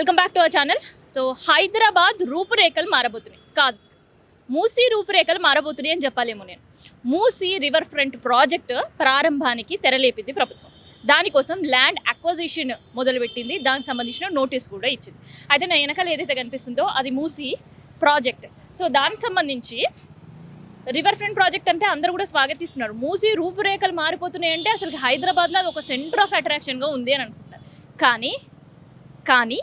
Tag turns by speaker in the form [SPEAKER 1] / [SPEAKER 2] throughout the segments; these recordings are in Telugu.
[SPEAKER 1] Welcome back to our channel. So Hyderabad రూపురేఖలు మారబోతున్నాయి కాదు, మూసీ రూపురేఖలు మారబోతున్నాయి అని చెప్పాలేమో నేను. మూసీ రివర్ ఫ్రంట్ ప్రాజెక్టు ప్రారంభానికి తెరలేపింది ప్రభుత్వం. దానికోసం ల్యాండ్ అక్వజిషన్ మొదలుపెట్టింది, దానికి సంబంధించిన నోటీస్ కూడా ఇచ్చింది. అయితే నా వెనకాల ఏదైతే కనిపిస్తుందో అది మూసీ ప్రాజెక్ట్. సో దానికి సంబంధించి రివర్ ఫ్రంట్ ప్రాజెక్ట్ అంటే అందరూ కూడా స్వాగతిస్తున్నారు. మూసీ రూపురేఖలు మారిపోతున్నాయి అంటే అసలు హైదరాబాద్లో అది ఒక సెంటర్ ఆఫ్ అట్రాక్షన్గా ఉంది అని అనుకుంటారు. కానీ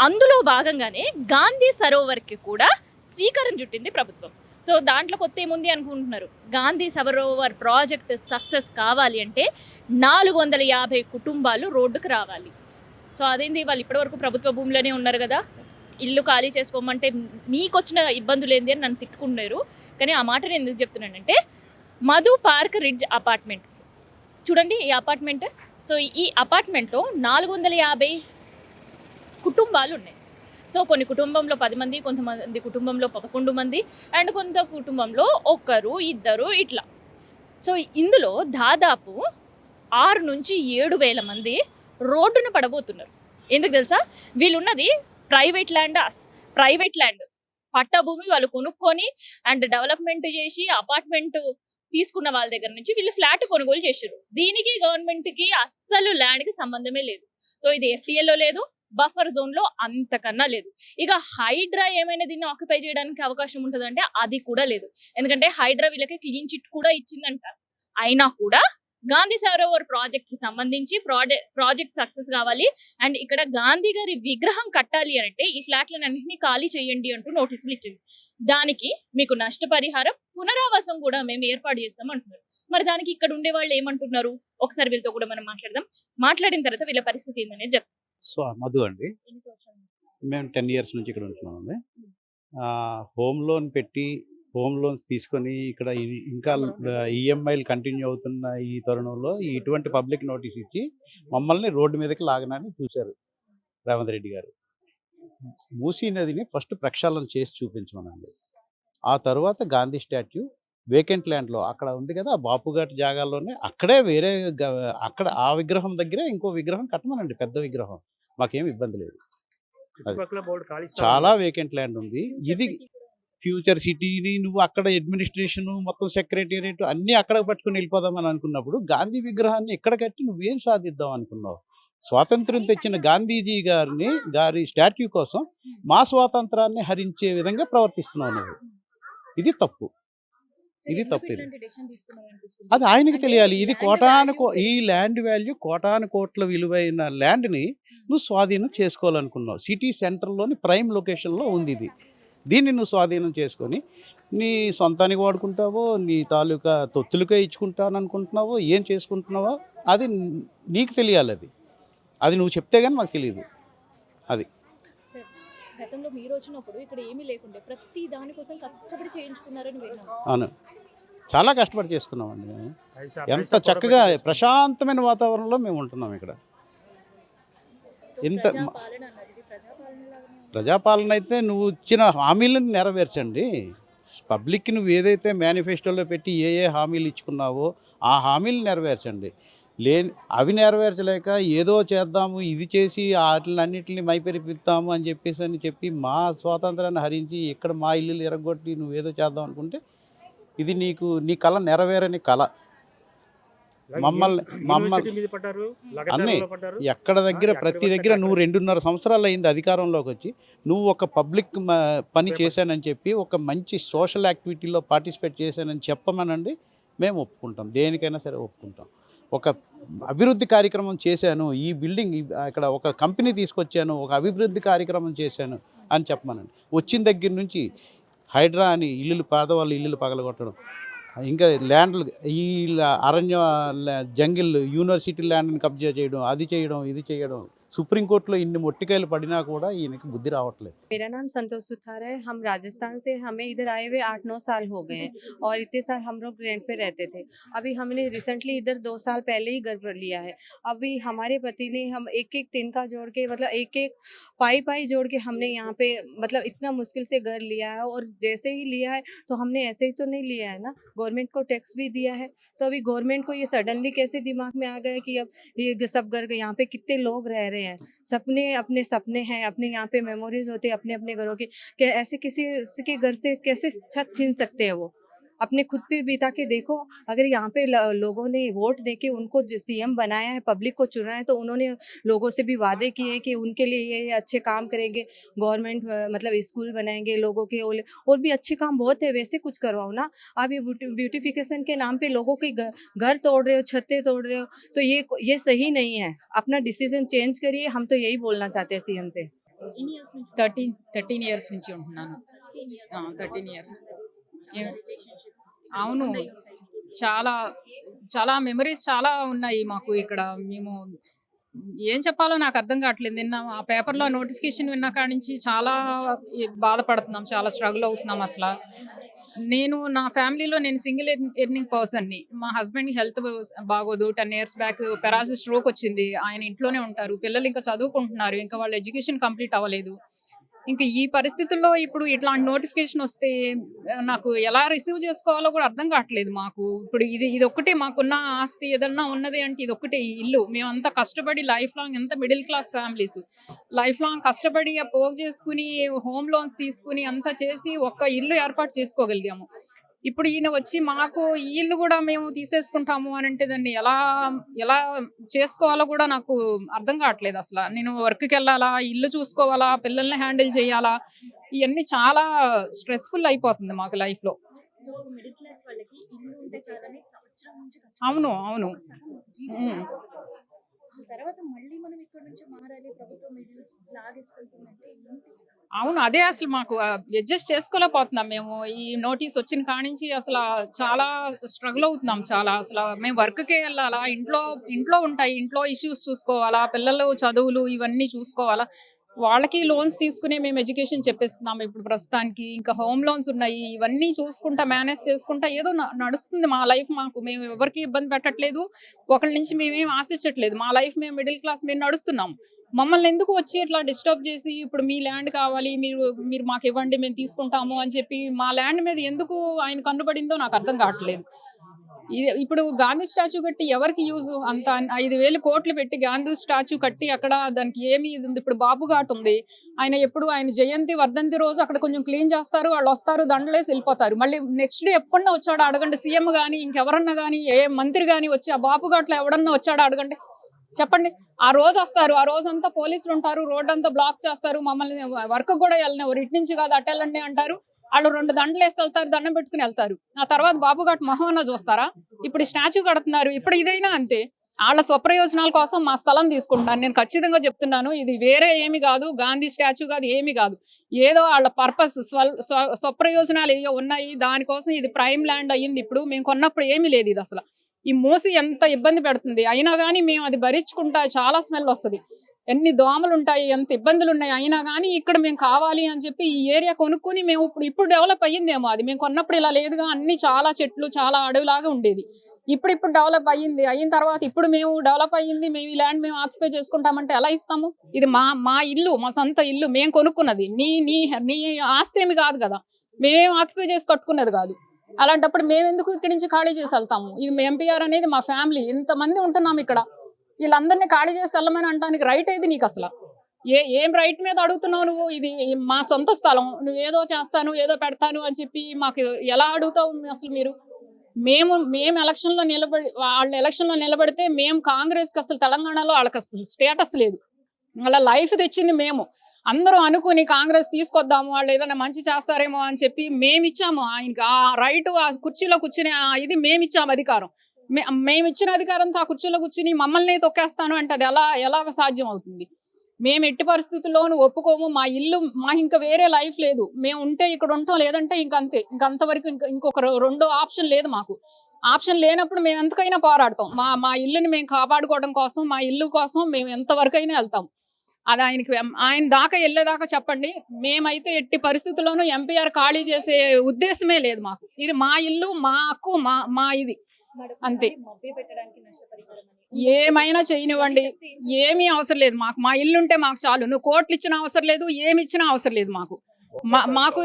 [SPEAKER 1] అందులో భాగంగానే గాంధీ సరోవర్కి కూడా శ్రీకారం చుట్టింది ప్రభుత్వం. సో దాంట్లో కొత్త ఏముంది అనుకుంటున్నారు. గాంధీ సరోవర్ ప్రాజెక్ట్ సక్సెస్ కావాలి అంటే 450 కుటుంబాలు రోడ్డుకు రావాలి. సో అదేంది, వాళ్ళు ఇప్పటివరకు ప్రభుత్వ భూమిలోనే ఉన్నారు కదా, ఇల్లు ఖాళీ చేసుకోమంటే మీకు వచ్చిన ఇబ్బందులు ఏంది అని నన్ను తిట్టుకున్నారు. కానీ ఆ మాట నేను ఎందుకు చెప్తున్నానంటే, మధు పార్క్ రిడ్జ్ అపార్ట్మెంట్ చూడండి ఈ అపార్ట్మెంట్. సో ఈ అపార్ట్మెంట్లో 450 కుటుంబాలు ఉన్నాయి. సో కొన్ని కుటుంబంలో 10 మంది, కొంతమంది కుటుంబంలో 11 మంది, అండ్ కొంత కుటుంబంలో ఒకరు ఇద్దరు ఇట్లా. సో ఇందులో దాదాపు 6 నుంచి 7 వేల మంది రోడ్డున పడబోతున్నారు. ఎందుకు తెలుసా, వీళ్ళున్నది ప్రైవేట్ ల్యాండ్ పట్టభూమి వాళ్ళు కొనుక్కొని అండ్ డెవలప్మెంట్ చేసి అపార్ట్మెంట్ తీసుకున్న వాళ్ళ దగ్గర నుంచి వీళ్ళు ఫ్లాట్ కొనుగోలు చేశారు. దీనికి గవర్నమెంట్కి అస్సలు ల్యాండ్కి సంబంధమే లేదు. సో ఇది ఎఫ్టీఏలో లేదు, బఫర్ జోన్ లో అంతకన్నా లేదు. ఇక హైడ్రా ఏమైనా దీన్ని ఆక్యుపై చేయడానికి అవకాశం ఉంటుందంటే అది కూడా లేదు. ఎందుకంటే హైడ్రా వీళ్ళకి క్లీన్ చిట్ కూడా ఇచ్చిందంట. అయినా కూడా గాంధీ సరోవర్ ప్రాజెక్ట్ కి సంబంధించి ప్రాజెక్ట్ సక్సెస్ కావాలి అండ్ ఇక్కడ గాంధీ గారి విగ్రహం కట్టాలి అంటే ఈ ఫ్లాట్లను అన్నింటినీ ఖాళీ చేయండి అంటూ నోటీసులు ఇచ్చింది. దానికి మీకు నష్టపరిహారం, పునరావాసం కూడా మేము ఏర్పాటు చేస్తాం అంటున్నారు. మరి దానికి ఇక్కడ ఉండే వాళ్ళు ఏమంటున్నారు, ఒకసారి వీళ్ళతో కూడా మనం మాట్లాడిన తర్వాత వీళ్ళ పరిస్థితి ఏందనేది చెప్తాం.
[SPEAKER 2] సో మధు అండి, మేము 10 ఇయర్స్ నుంచి ఇక్కడ ఉంటున్నామండి. హోమ్ లోన్ పెట్టి హోమ్ లోన్స్ తీసుకొని ఇక్కడ ఇంకా ఈఎంఐలు కంటిన్యూ అవుతున్న ఈ తరుణంలో ఇటువంటి పబ్లిక్ నోటీస్ ఇచ్చి మమ్మల్ని రోడ్డు మీదకి లాగనని చూశారు రేవంత్ రెడ్డి గారు. మూసీ నదిని ఫస్ట్ ప్రక్షాళన చేసి చూపించమనండి. ఆ తర్వాత గాంధీ స్టాట్యూ వేకెంట్ ల్యాండ్లో అక్కడ ఉంది కదా, బాపుఘాట్ జాగాల్లోనే అక్కడే వేరే అక్కడ ఆ విగ్రహం దగ్గరే ఇంకో విగ్రహం కట్టమనండి, పెద్ద విగ్రహం. మాకేం ఇబ్బంది లేదు. చాలా వేకెంట్ ల్యాండ్ ఉంది. ఇది ఫ్యూచర్ సిటీని నువ్వు అక్కడ అడ్మినిస్ట్రేషన్ మొత్తం సెక్రటేరియట్ అన్నీ అక్కడ పట్టుకుని వెళ్ళిపోదామని అనుకున్నప్పుడు గాంధీ విగ్రహాన్ని ఎక్కడ కట్టి నువ్వేం సాధిద్దాం అనుకున్నావు? స్వాతంత్ర్యం తెచ్చిన గాంధీజీ గారి స్టాట్యూ కోసం మా స్వాతంత్రాన్ని హరించే విధంగా ప్రవర్తిస్తున్నావు నువ్వు. ఇది తప్పు. ఇది అది ఆయనకి తెలియాలి. ఇది ఈ ల్యాండ్ వాల్యూ కోటాను కోట్ల విలువైన ల్యాండ్ని నువ్వు స్వాధీనం చేసుకోవాలనుకున్నావు. సిటీ సెంటర్లోని ప్రైమ్ లొకేషన్లో ఉంది ఇది. దీన్ని నువ్వు స్వాధీనం చేసుకొని నీ సొంతానికి వాడుకుంటావో, నీ తాలూకా తొత్తులకే ఇచ్చుకుంటాను అనుకుంటున్నావో, ఏం చేసుకుంటున్నావో అది నీకు తెలియాలి. అది నువ్వు చెప్తే కానీ మాకు తెలియదు. అది
[SPEAKER 1] గతంలో మీరు వచ్చినప్పుడు ఇక్కడ ఏమీ లేకుండే, ప్రతి దానికోసం కష్టపడి చేయించుకున్నారని విన్నాను.
[SPEAKER 2] అవును, చాలా కష్టపడి చేసుకున్నామండి మేము. ఎంత చక్కగా ప్రశాంతమైన వాతావరణంలో మేము ఉంటున్నాం ఇక్కడ. ఇంత ప్రజాపాలన అయితే నువ్వు ఇచ్చిన హామీలను నెరవేర్చండి. పబ్లిక్కి నువ్వు ఏదైతే మేనిఫెస్టోలో పెట్టి ఏ హామీలు ఇచ్చుకున్నావో ఆ హామీలు నెరవేర్చండి. అవి నెరవేర్చలేక ఏదో చేద్దాము, ఇది చేసి వాటిలన్నింటినీ మైపెరిపిస్తాము అని చెప్పి మా స్వాతంత్రాన్ని హరించి ఇక్కడ మా ఇల్లులు ఎరగొట్టి నువ్వేదో చేద్దాం అనుకుంటే ఇది నీ కళ నెరవేరని కళ. మమ్మల్ని అన్నీ ఎక్కడ దగ్గర ప్రతి దగ్గర నువ్వు 2.5 సంవత్సరాలు అయింది అధికారంలోకి వచ్చి, నువ్వు ఒక పబ్లిక్ పని చేశానని చెప్పి ఒక మంచి సోషల్ యాక్టివిటీలో పార్టిసిపేట్ చేశానని చెప్పమనండి, మేము ఒప్పుకుంటాం. దేనికైనా సరే ఒప్పుకుంటాం. ఒక అభివృద్ధి కార్యక్రమం చేశాను, ఈ బిల్డింగ్ ఇక్కడ ఒక కంపెనీ తీసుకొచ్చాను, ఒక అభివృద్ధి కార్యక్రమం చేశాను అని చెప్పమనండి. వచ్చిన దగ్గర నుంచి హైడ్రా అని పేదవాళ్ళు ఇల్లులు పగలగొట్టడం, ఇంకా ల్యాండ్లు ఈ అరణ్య జంగిల్ యూనివర్సిటీ ల్యాండ్ని కబ్జా చేయడం, అది చేయడం, ఇది చేయడం, సుప్రీంకోర్టులో ఇన్ని మొట్టికాయలు పడినా కూడా ఈయనకి బుద్ధి రావట్లేదు.
[SPEAKER 3] मेरा नाम संतोष सुथार है। हम राजस्थान से, हमें इधर आए हुए 8-9 साल हो गए हैं और इतने साल हम लोग रेंट पे रहते थे। अभी हमने रिसेंटली इधर 2 साल पहले ही घर पर लिया है। अभी हमारे पति ने हम एक तिनका जोड़ के, मतलब एक पाई जोड़ के हमने यहाँ पे मतलब इतना मुश्किल से घर लिया है। और जैसे ही लिया है तो हमने ऐसे ही तो नहीं लिया है ना, गवर्नमेंट को टैक्स भी दिया है। तो अभी गवर्नमेंट को ये सडनली कैसे दिमाग में आ गया कि अब ये सब घर यहाँ पे कितने लोग रह रहे हैं। सपने अपने सपने हैं, अपने यहाँ पे मेमोरीज होती है अपने अपने घरों की, कि ऐसे किसी के घर से कैसे छत छीन सकते हैं वो। अपने खुद पे बिता के देखो, अगर यहाँ पे लोगों ने वोट देके उनको सीएम बनाया है, पब्लिक को चुना है, तो उन्होंने लोगों से भी वादे किए हैं कि उनके लिए ये अच्छे काम करेंगे, गवर्नमेंट मतलब स्कूल बनाएंगे लोगों के, और भी अच्छे काम बहुत है, वैसे कुछ करवाओ ना। आप ये ब्यूटिफिकेशन के नाम पे लोगों के घर तोड़ रहे हो, छतें तोड़ रहे हो, तो ये सही नहीं है। अपना डिसीजन चेंज करिए, हम तो यही बोलना चाहते हैं सीएम से।
[SPEAKER 4] 13 ఇయర్స్ నుంచి ఉంటున్నాను. 13 ఇయర్స్. అవును. చాలా, చాలా మెమరీస్ చాలా ఉన్నాయి మాకు ఇక్కడ. మేము ఏం చెప్పాలో నాకు అర్థం కావట్లేదు. నిన్న ఆ పేపర్‌లో నోటిఫికేషన్ విన్న కాడి నుంచి చాలా బాధపడుతున్నాం. చాలా స్ట్రగుల్ అవుతున్నాం అసల. నా ఫ్యామిలీలో నేను సింగిల్ ఎర్నింగ్ పర్సన్‌ని. మా హస్బెండ్‌కి హెల్త్ బాగోదు. 10 ఇయర్స్ బ్యాక్ పెరాలసిస్ స్ట్రోక్ వచ్చింది. ఆయన ఇంట్లోనే ఉంటారు. పిల్లలు ఇంకా చదువుకుంటున్నారు. ఇంకా వాళ్ళ ఎడ్యుకేషన్ కంప్లీట్ అవ్వలేదు. ఇంక ఈ పరిస్థితుల్లో ఇప్పుడు ఇట్లాంటి నోటిఫికేషన్ వస్తే నాకు ఎలా రిసీవ్ చేసుకోవాలో కూడా అర్థం కావట్లేదు మాకు. ఇప్పుడు ఇదొక్కటే మాకున్న ఆస్తి, ఏదన్నా ఉన్నది అంటే ఇదొక్కటే ఈ ఇల్లు. మేమంతా కష్టపడి లైఫ్ లాంగ్, ఎంత middle class families, life long కష్టపడి పోగు చేసుకుని హోమ్ లోన్స్ తీసుకుని అంతా చేసి ఒక్క ఇల్లు ఏర్పాటు చేసుకోగలిగాము. ఇప్పుడు ఈయన వచ్చి మాకు ఈ ఇల్లు కూడా మేము తీసేసుకుంటాము అని అంటే దాన్ని ఎలా ఎలా చేసుకోవాలో కూడా నాకు అర్థం కావట్లేదు అసలు. నేను వర్క్‌కి వెళ్ళాలా, ఇల్లు చూసుకోవాలా, పిల్లల్ని హ్యాండిల్ చేయాలా, ఇవన్నీ చాలా స్ట్రెస్‌ఫుల్ అయిపోతుంది మాకు లైఫ్‌లో.
[SPEAKER 1] సో మిడిల్ క్లాస్ వాళ్ళకి ఇల్లు ఉంటే చాలని సంవత్సరం నుంచి
[SPEAKER 4] అవును,
[SPEAKER 1] కష్టపడుతున్నారు.
[SPEAKER 4] అవును.
[SPEAKER 1] ఒక సగం
[SPEAKER 4] హ్మ్.
[SPEAKER 1] జీవితం. ఆ తర్వాత మళ్ళీ మనం ఇక్కడ నుంచి మారాలి, ప్రభుత్వం ఇల్లు లాగేసుకెళ్తుందంటే ఏంటి?
[SPEAKER 4] అవును. అదే అసలు మాకు అడ్జస్ట్ చేసుకోలేకపోతున్నాం మేము. ఈ నోటీస్ వచ్చిన కానించి అసల చాలా స్ట్రగుల్ అవుతున్నాం చాలా. మేము వర్క్‌కే ఎళ్ళాలా, ఇంట్లో ఉంటాయి. ఇంట్లో ఇష్యూస్ చూసుకోవాలా, పిల్లలు చదువులు ఇవన్నీ చూసుకోవాలా. వాళ్ళకి లోన్స్ తీసుకుని మేము ఎడ్యుకేషన్ చెప్పిస్తున్నాం ఇప్పుడు ప్రస్తుతానికి. ఇంకా హోమ్ లోన్స్ ఉన్నాయి. ఇవన్నీ చూసుకుంటా, మేనేజ్ చేసుకుంటా ఏదో నడుస్తుంది మా లైఫ్ మాకు. మేము ఎవరికీ ఇబ్బంది పెట్టట్లేదు. ఒకళ్ళ నుంచి మేమేం ఆశించట్లేదు. మా లైఫ్ మేము మిడిల్ క్లాస్ మేము నడుస్తున్నాం. మమ్మల్ని ఎందుకు వచ్చి ఇట్లా డిస్టర్బ్ చేసి, ఇప్పుడు మీ ల్యాండ్ కావాలి, మీరు మాకు ఇవ్వండి, మేము తీసుకుంటాము అని చెప్పి మా ల్యాండ్ మీద ఎందుకు ఆయన కన్నుబడిందో నాకు అర్థం కావట్లేదు. ఇప్పుడు గాంధీ స్టాచ్యూ కట్టి ఎవరికి యూజ్? అంత 5,000 కోట్లు పెట్టి గాంధీ స్టాచ్యూ కట్టి అక్కడ దానికి ఏమి ఇది ఉంది? ఇప్పుడు బాబు ఘాట్ ఉంది. ఆయన జయంతి వర్ధంతి రోజు అక్కడ కొంచెం క్లీన్ చేస్తారు, వాళ్ళు వస్తారు, దండలేసి వెళ్ళిపోతారు. మళ్ళీ నెక్స్ట్ డే ఎప్పుడన్నా వచ్చాడో అడగండి. సీఎం కానీ ఇంకెవరన్నా కానీ, ఏ మంత్రి కానీ వచ్చి ఆ బాబు ఘాట్లో ఎవడన్నా వచ్చాడో అడగండి, చెప్పండి. ఆ రోజు వస్తారు, ఆ రోజంతా పోలీసులు ఉంటారు, రోడ్ అంతా బ్లాక్ చేస్తారు, మమ్మల్ని వర్క్ కూడా వెళ్ళనివ్వరు. ఇటు నుంచి కాదు అటు వెళ్ళండి అంటారు. వాళ్ళు 2 దండలు వేసి వెళ్తారు, దండం పెట్టుకుని వెళ్తారు. ఆ తర్వాత బాబుఘాట్ మొహం అన్న చూస్తారా? ఇప్పుడు స్టాచ్యూ కడుతున్నారు, ఇప్పుడు ఇదైనా అంతే. వాళ్ళ స్వప్రయోజనాల కోసం మా స్థలం తీసుకుంటున్నారు. నేను ఖచ్చితంగా చెప్తున్నాను, ఇది వేరే ఏమి కాదు, గాంధీ స్టాచ్యూ కాదు, ఏమి కాదు. ఏదో వాళ్ళ పర్పస్, స్వప్రయోజనాలు ఏవో ఉన్నాయి. దానికోసం ఇది ప్రైమ్ ల్యాండ్ అయ్యింది. ఇప్పుడు మేము కొన్నప్పుడు ఏమీ లేదు ఇది అసలు. ఈ మూసి ఎంత ఇబ్బంది పెడుతుంది. అయినా కానీ మేము అది భరించుకుంటా, చాలా స్మెల్ వస్తుంది, ఎన్ని దోమలు ఉంటాయి, ఎంత ఇబ్బందులు ఉన్నాయి. అయినా కానీ ఇక్కడ మేము కావాలి అని చెప్పి ఈ ఏరియా కొనుక్కొని మేము ఇప్పుడు డెవలప్ అయ్యిందేమో. అది మేము కొన్నప్పుడు ఇలా లేదుగా, అన్ని చాలా చెట్లు, చాలా అడవిలాగా ఉండేది. ఇప్పుడు డెవలప్ అయిన తర్వాత ఇప్పుడు మేము డెవలప్ అయ్యింది, మేము ఈ ల్యాండ్ మేము ఆక్యుపై చేసుకుంటామంటే ఎలా ఇస్తాము? ఇది మా ఇల్లు, మా సొంత ఇల్లు, మేము కొనుక్కున్నది. నీ ఆస్తి ఏమి కాదు కదా, మేమేం ఆక్యుపై చేసి కట్టుకున్నది కాదు. అలాంటప్పుడు మేమెందుకు ఇక్కడి నుంచి ఖాళీ చేసి వెళ్తాము? ఇది ఎంపీఆర్ అనేది మా ఫ్యామిలీ, ఇంతమంది ఉంటున్నాం ఇక్కడ. వీళ్ళందరినీ ఖాళీ చేసి వెళ్ళమని అంటానికి రైట్ ఏది నీకు అసలు? ఏం రైట్ మీద అడుగుతున్నావు నువ్వు? ఇది మా సొంత స్థలం, నువ్వేదో చేస్తాను, ఏదో పెడతాను అని చెప్పి మాకు ఎలా అడుగుతావు అసలు మీరు? మేము ఎలక్షన్లో వాళ్ళ ఎలక్షన్లో నిలబడితే మేము కాంగ్రెస్కి అసలు తెలంగాణలో వాళ్ళకి అసలు స్టేటస్ లేదు. అలా లైఫ్ తెచ్చింది మేము. అందరూ అనుకుని కాంగ్రెస్ తీసుకొద్దాము, వాళ్ళు ఏదైనా మంచి చేస్తారేమో అని చెప్పి మేమిచ్చాము ఆయనకి ఆ రైట్. ఆ కుర్చీలో కూర్చుని ఇది మేమిచ్చాము అధికారం. మేము ఇచ్చిన అధికారంతో ఆ కుర్చీలో కూర్చుని మమ్మల్ని తొక్కేస్తాను అంటే అది ఎలా సాధ్యం అవుతుంది? మేము ఎట్టి పరిస్థితుల్లోనూ ఒప్పుకోము. మా ఇల్లు, మాకు ఇంకా వేరే లైఫ్ లేదు. మేము ఉంటే ఇక్కడ ఉంటాం, లేదంటే ఇంకంతే. ఇంకంతవరకు ఇంకొక రెండో ఆప్షన్ లేదు మాకు. ఆప్షన్ లేనప్పుడు మేము ఎంతకైనా పోరాడతాం. మా ఇల్లుని మేము కాపాడుకోవడం కోసం, మా ఇల్లు కోసం మేము ఎంతవరకైనా వెళ్తాం. అది ఆయన దాకా వెళ్ళేదాకా చెప్పండి. మేమైతే ఎట్టి పరిస్థితుల్లోనూ ఎంపీఆర్ ఖాళీ చేసే ఉద్దేశమే లేదు మాకు. ఇది మా ఇల్లు, మా హక్కు, మా ఇది అంతే. ఏమైనా చేయనివ్వండి, ఏమీ అవసరం లేదు మాకు. మా ఇల్లు ఉంటే మాకు చాలు. నువ్వు కోట్లు ఇచ్చినా అవసరం లేదు, ఏమి ఇచ్చినా అవసరం లేదు మాకు. మాకు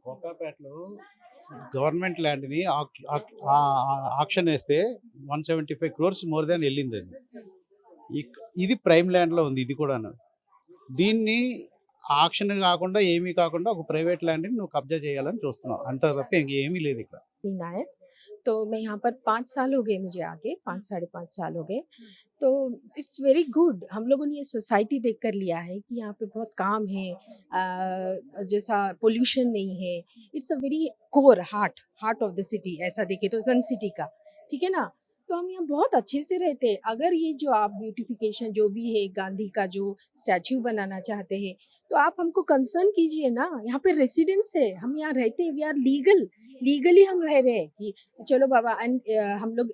[SPEAKER 2] కోకాపేటలో గవర్నమెంట్ ల్యాండ్ని ఆక్షన్ వేస్తే 175 crores మోర్ దాన్ వెళ్ళింది. అది ఇది ప్రైమ్ ల్యాండ్లో ఉంది ఇది కూడాను. దీన్ని ఆక్షన్ కాకుండా ఏమీ కాకుండా ఒక ప్రైవేట్ ల్యాండ్ని నువ్వు కబ్జా చేయాలని చూస్తున్నావు, అంత తప్ప ఇంకేమీ లేదు ఇక్కడ.
[SPEAKER 5] महीना है। तो मैं यहाँ पर 5 साल हो गए मुझे आके, 5 साढ़े 5 साल हो गए। तो इट्स वेरी गुड, हम लोगों ने ये सोसाइटी देख कर लिया है कि यहाँ पे बहुत काम है, जैसा पोल्यूशन नहीं है। It's a very core heart of the city, ऐसा देखे तो सन सिटी का, ठीक है ना। तो हम यहाँ बहुत अच्छे से रहते हैं। अगर ये जो आप ब्यूटिफिकेशन जो भी है, गांधी का जो स्टैचू बनाना चाहते हैं, तो आप हमको कंसर्न कीजिए ना। यहाँ पे रेसिडेंस है, हम यहाँ रहते हैं, वी आर लीगली हम रह रहे हैं कि चलो बाबा हम लोग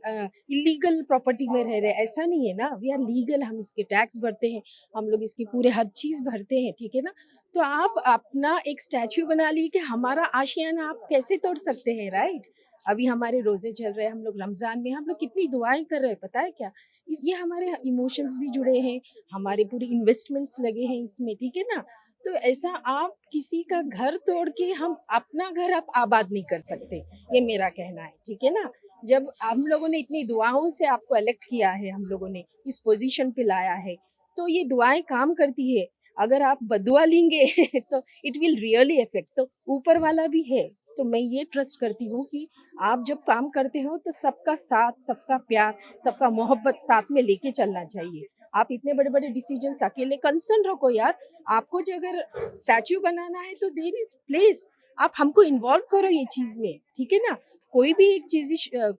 [SPEAKER 5] इलीगल प्रॉपर्टी में रह रहे हैं, ऐसा नहीं है ना। वी आर लीगल, हम इसके टैक्स भरते हैं, हम लोग इसके पूरे हर चीज़ भरते हैं, ठीक है ना। तो आप अपना एक स्टैचू बना लिए कि हमारा आशियाना आप कैसे तोड़ सकते हैं, राइट। अभी हमारे रोजे चल रहे हैं, हम लोग रमजान में हम लोग कितनी दुआएं कर रहे हैं, पता है क्या। ये हमारे इमोशंस भी जुड़े हैं, हमारे पूरे इन्वेस्टमेंट्स लगे हैं इसमें, ठीक है ना। तो ऐसा आप किसी का घर तोड़ के हम अपना घर आप आबाद नहीं कर सकते, ये मेरा कहना है, ठीक है ना। जब हम लोगों ने इतनी दुआओं से आपको इलेक्ट किया है, हम लोगों ने इस पोजीशन पे लाया है, तो ये दुआएं काम करती है। अगर आप बदुआ लेंगे तो इट विल रियली इफेक्ट। तो ऊपर वाला भी है, तो मैं ये ट्रस्ट करती हूँ कि आप जब काम करते हो तो सबका साथ, सबका प्यार, सबका मोहब्बत साथ में लेके चलना चाहिए। आप इतने बड़े बड़े डिसीजंस अकेले कंसर्न रखो यार। आपको जो अगर स्टैचू बनाना है तो देयर इज प्लेस, आप हमको इन्वॉल्व करो ये चीज़ में, ठीक है ना। कोई भी एक चीज़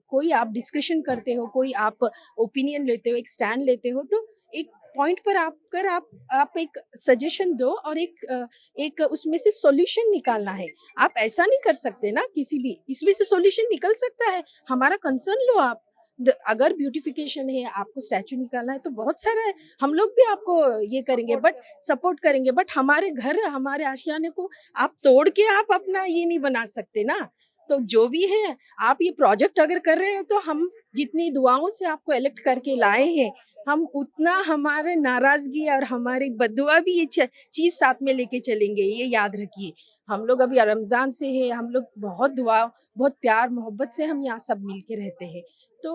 [SPEAKER 5] कोई आप डिस्कशन करते हो, कोई आप ओपिनियन लेते हो, एक स्टैंड लेते हो, तो एक पॉइंट पर आप एक सजेशन दो और एक उसमें से सॉल्यूशन निकालना है। आप ऐसा नहीं कर सकते ना, किसी भी इसमें से सॉल्यूशन निकल सकता है, हमारा कंसर्न लो आप। अगर ब्यूटिफिकेशन है, आपको स्टैचू निकालना है तो बहुत सारा है, हम लोग भी आपको ये करेंगे, बट सपोर्ट करेंगे। बट हमारे घर, हमारे आशियाने को आप तोड़ के आप अपना ये नहीं बना सकते ना। तो जो भी है, आप ये प्रोजेक्ट अगर कर रहे हो तो हम जितनी दुआओं से आपको इलेक्ट करके लाए हैं, हम उतना हमारे नाराजगी और हमारी बद्दुआ भी ये चीज़ साथ में लेके चलेंगे, ये याद रखिए। हम लोग अभी रमज़ान से है, हम लोग बहुत दुआ, बहुत प्यार मोहब्बत से हम यहाँ सब मिल के रहते हैं। तो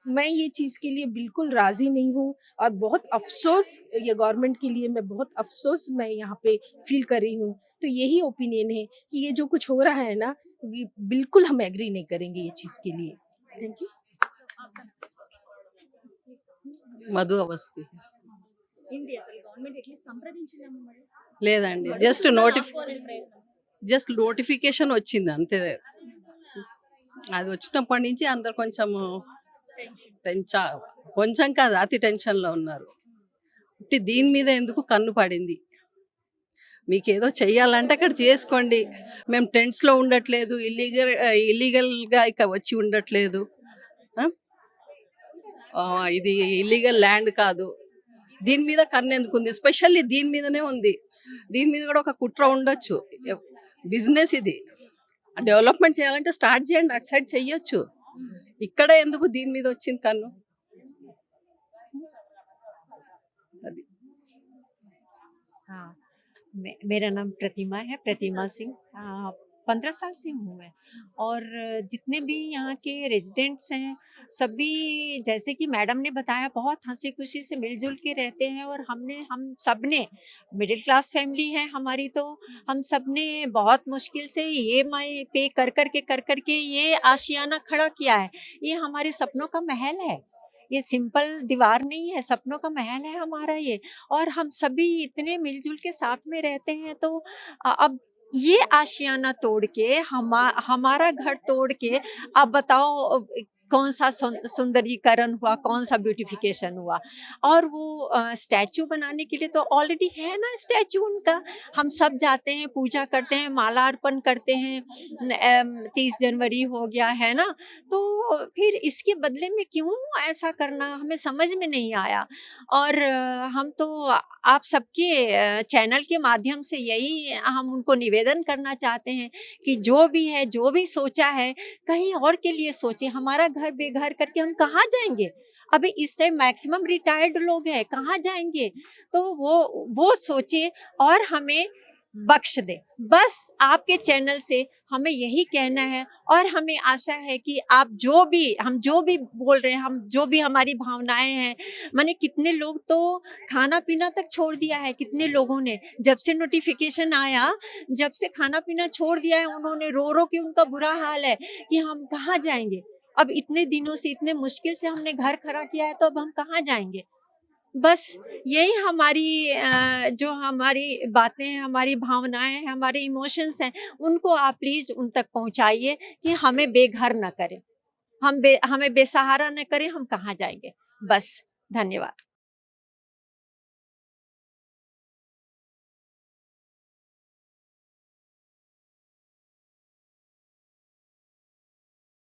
[SPEAKER 5] मैं ये चीज़ के लिए बिल्कुल राज़ी नहीं हूँ और बहुत अफ़सोस ये गवर्नमेंट के लिए, मैं बहुत अफ़सोस मैं यहाँ पे फील कर रही हूँ। तो यही ओपिनियन है कि ये जो कुछ हो रहा है ना, बिल्कुल हम एग्री नहीं करेंगे ये चीज़ के लिए। Thank you.
[SPEAKER 6] మధు అవస్థి
[SPEAKER 1] ఏంటి అసలు గవర్నమెంట్ ఎట్లీస్ట్ సంప్రదించిందమ్మా మరి?
[SPEAKER 6] లేదండి, జస్ట్ నోటిఫికేషన్ వచ్చింది అంతే. అది వచ్చినప్పటి నుంచి అందరు కొంచెం కాదు అతి టెన్షన్లో ఉన్నారు. దీని మీద ఎందుకు కన్ను పడింది, మీకు ఏదో చెయ్యాలంటే అక్కడ చేసుకోండి, మేము టెంట్స్లో ఉండట్లేదు, ఇల్లీగల్గా ఇక్కడ వచ్చి ఉండట్లేదు, ఇది ఇల్లీగల్ ల్యాండ్ కాదు. దీని మీద కన్ను ఎందుకు ఉంది, ఎస్పెషల్లీ దీని మీదనే ఉంది. దీని మీద కూడా ఒక కుట్ర ఉండొచ్చు, బిజినెస్ ఇది, డెవలప్మెంట్ చేయాలంటే స్టార్ట్ చేయండి, అటు సైడ్ చెయ్యొచ్చు. ఇక్కడ ఎందుకు దీని మీద వచ్చింది కన్ను? అది
[SPEAKER 7] हाँ, मेरा नाम प्रतिमा है, प्रतिमा सिंह। 15 साल से हूँ मैं, और जितने भी यहाँ के रेजिडेंट्स हैं सभी, जैसे कि मैडम ने बताया, बहुत हंसी खुशी से मिलजुल के रहते हैं। और हम सब ने मिडिल क्लास फैमिली है हमारी, तो हम सब ने बहुत मुश्किल से EMI पे कर के ये आशियाना खड़ा किया है। ये हमारे सपनों का महल है, ये सिंपल दीवार नहीं है, सपनों का महल है हमारा ये। और हम सभी इतने मिलजुल के साथ में रहते हैं, तो अब ये आशियाना तोड़ के हमारा घर तोड़ के अब बताओ कौन सा सुंदरीकरण हुआ, कौन सा ब्यूटिफिकेशन हुआ। और वो स्टैचू बनाने के लिए तो ऑलरेडी है ना स्टैचू उनका, हम सब जाते हैं, पूजा करते हैं, माला अर्पण करते हैं। 30 जनवरी हो गया है ना, तो फिर इसके बदले में क्यों ऐसा करना, हमें समझ में नहीं आया। और हम तो आप सबके चैनल के माध्यम से यही हम उनको निवेदन करना चाहते हैं कि जो भी है, जो भी सोचा है, कहीं और के लिए सोचे। हमारा घर बेघर करके हम कहाँ जाएंगे? अभी इस टाइम मैक्सिमम रिटायर्ड लोग हैं, कहाँ जाएंगे? तो वो सोचे और हमें बख्श दे। बस आपके चैनल से हमें यही कहना है, और हमें आशा है कि आप हम जो भी बोल रहे हैं, हम जो भी हमारी भावनाएं हैं, माने कितने लोग तो खाना पीना तक छोड़ दिया है, कितने लोगों ने जब से नोटिफिकेशन आया, जब से खाना पीना छोड़ दिया है उन्होंने, रो रो के उनका बुरा हाल है कि हम कहाँ जाएंगे। अब इतने दिनों से इतने मुश्किल से हमने घर खड़ा किया है, तो अब हम कहाँ जाएंगे। बस यही हमारी जो हमारी बातें हैं, हमारी भावनाएं हैं, हमारे इमोशंस हैं, उनको आप प्लीज उन तक पहुंचाइए कि हमें बेघर न करें, हमें बेसहारा न करें, हम कहाँ जाएंगे। बस, धन्यवाद।